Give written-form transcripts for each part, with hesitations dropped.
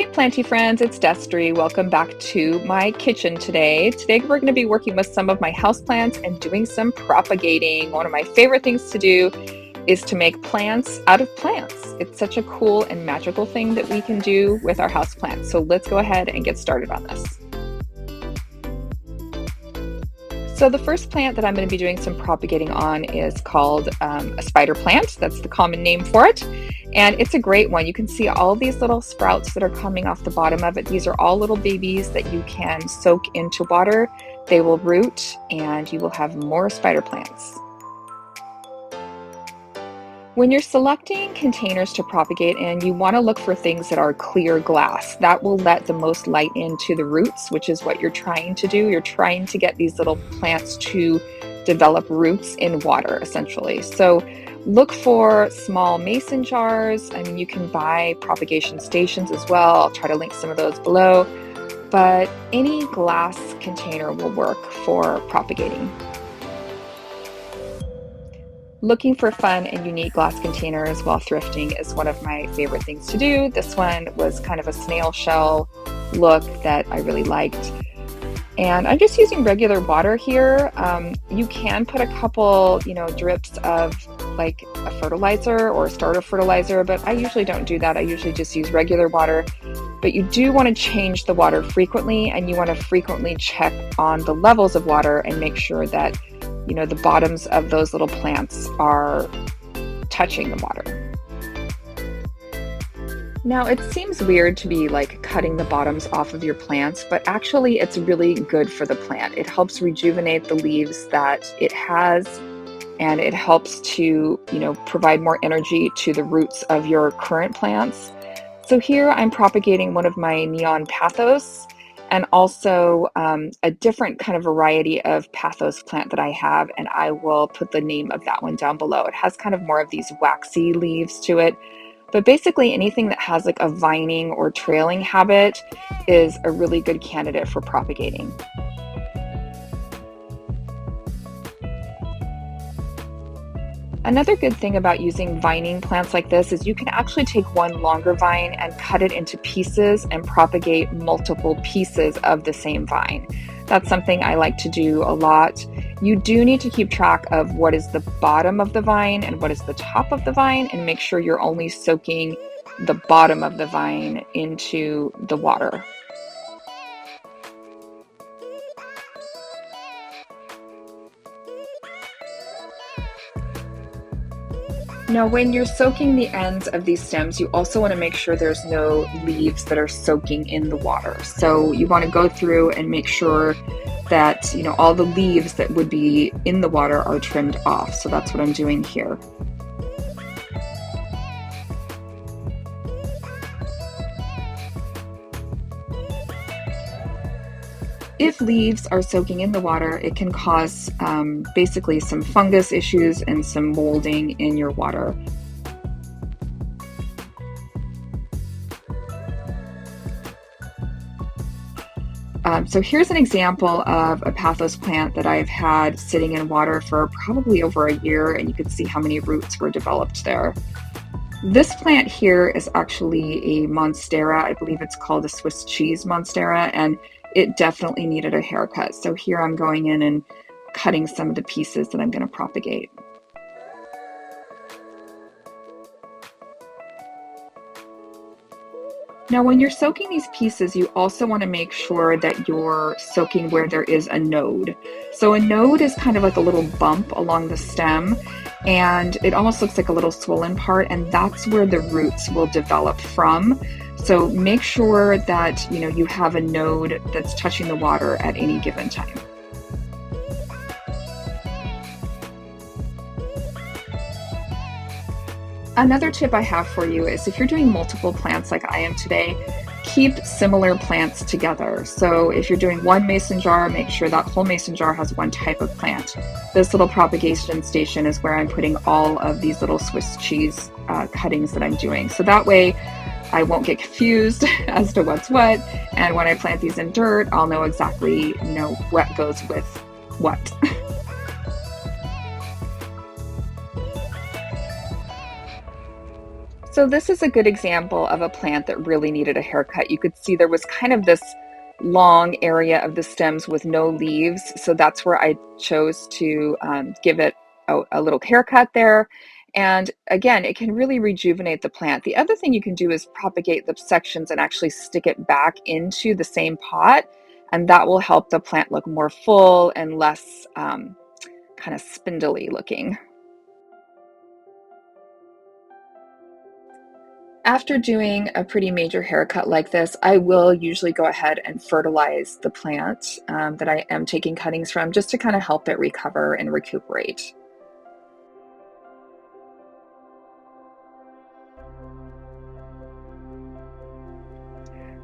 Hey planty friends, it's Destry. Welcome back to my kitchen today. Today we're going to be working with some of my houseplants and doing some propagating. One of my favorite things to do is to make plants out of plants. It's such a cool and magical thing that we can do with our houseplants. So let's go ahead and get started on this. So the first plant that I'm going to be doing some propagating on is called a spider plant. That's the common name for it. And it's a great one. You can see all these little sprouts that are coming off the bottom of it. These are all little babies that you can soak into water. They will root and you will have more spider plants. When you're selecting containers to propagate in, you want to look for things that are clear glass. That will let the most light into the roots, which is what you're trying to do. You're trying to get these little plants to develop roots in water, essentially. So look for small mason jars. I mean, you can buy propagation stations as well. I'll try to link some of those below, but any glass container will work for propagating. Looking for fun and unique glass containers while thrifting is one of my favorite things to do. This one was kind of a snail shell look that I really liked. And I'm just using regular water here. You can put a couple, drips of like a fertilizer or a starter fertilizer, but I usually don't do that. I usually just use regular water. But you do want to change the water frequently, and you want to frequently check on the levels of water and make sure that the bottoms of those little plants are touching the water. Now, it seems weird to be like cutting the bottoms off of your plants, but actually it's really good for the plant. It helps rejuvenate the leaves that it has, and it helps to, provide more energy to the roots of your current plants. So here I'm propagating one of my neon pathos, and also a different kind of variety of pathos plant that I have, and I will put the name of that one down below. It has kind of more of these waxy leaves to it, but basically anything that has like a vining or trailing habit is a really good candidate for propagating. Another good thing about using vining plants like this is you can actually take one longer vine and cut it into pieces and propagate multiple pieces of the same vine. That's something I like to do a lot. You do need to keep track of what is the bottom of the vine and what is the top of the vine, and make sure you're only soaking the bottom of the vine into the water. Now, when you're soaking the ends of these stems, you also want to make sure there's no leaves that are soaking in the water. So you want to go through and make sure that, all the leaves that would be in the water are trimmed off. So that's what I'm doing here. If leaves are soaking in the water, it can cause basically some fungus issues and some molding in your water. So here's an example of a pathos plant that I've had sitting in water for probably over a year, and you can see how many roots were developed there. This plant here is actually a monstera. I believe it's called a Swiss cheese monstera, and it definitely needed a haircut. So here I'm going in and cutting some of the pieces that I'm going to propagate. Now, when you're soaking these pieces, you also want to make sure that you're soaking where there is a node. So a node is kind of like a little bump along the stem, and it almost looks like a little swollen part, and that's where the roots will develop from. So make sure that you have a node that's touching the water at any given time. Another tip I have for you is if you're doing multiple plants like I am today, keep similar plants together. So if you're doing one mason jar, make sure that whole mason jar has one type of plant. This little propagation station is where I'm putting all of these little Swiss cheese cuttings that I'm doing. So that way I won't get confused as to what's what. And when I plant these in dirt, I'll know exactly, what goes with what. So this is a good example of a plant that really needed a haircut. You could see there was kind of this long area of the stems with no leaves. So that's where I chose to give it a little haircut there. And again, it can really rejuvenate the plant. The other thing you can do is propagate the sections and actually stick it back into the same pot. And that will help the plant look more full and less kind of spindly looking. After doing a pretty major haircut like this, I will usually go ahead and fertilize the plant that I am taking cuttings from just to kind of help it recover and recuperate.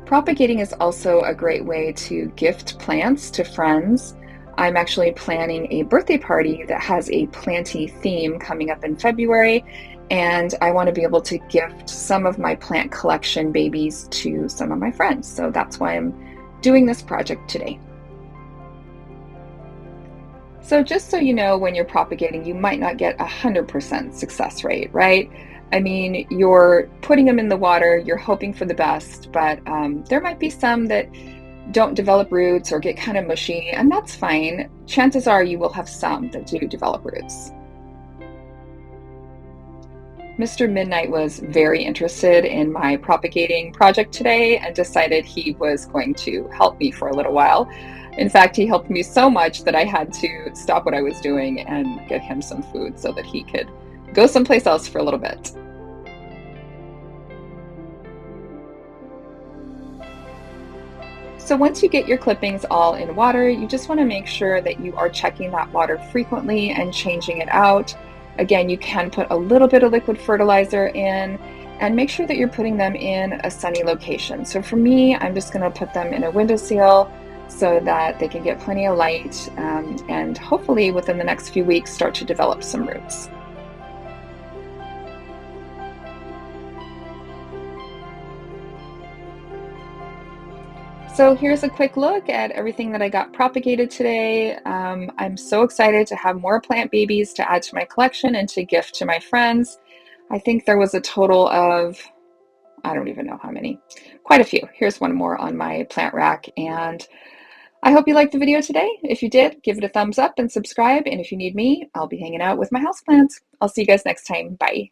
Propagating is also a great way to gift plants to friends. I'm actually planning a birthday party that has a planty theme coming up in February, and I want to be able to gift some of my plant collection babies to some of my friends. So that's why I'm doing this project today. So just so you know, when you're propagating, you might not get 100% success rate, right? I mean, you're putting them in the water, you're hoping for the best, but there might be some that don't develop roots or get kind of mushy, and that's fine. Chances are you will have some that do develop roots. Mr. Midnight was very interested in my propagating project today and decided he was going to help me for a little while. In fact, he helped me so much that I had to stop what I was doing and get him some food so that he could go someplace else for a little bit. So once you get your clippings all in water, you just want to make sure that you are checking that water frequently and changing it out. Again, you can put a little bit of liquid fertilizer in and make sure that you're putting them in a sunny location. So for me, I'm just going to put them in a windowsill so that they can get plenty of light and hopefully within the next few weeks start to develop some roots. So here's a quick look at everything that I got propagated today. I'm so excited to have more plant babies to add to my collection and to gift to my friends. I think there was a total of, I don't even know how many, quite a few. Here's one more on my plant rack. And I hope you liked the video today. If you did, give it a thumbs up and subscribe. And if you need me, I'll be hanging out with my houseplants. I'll see you guys next time. Bye.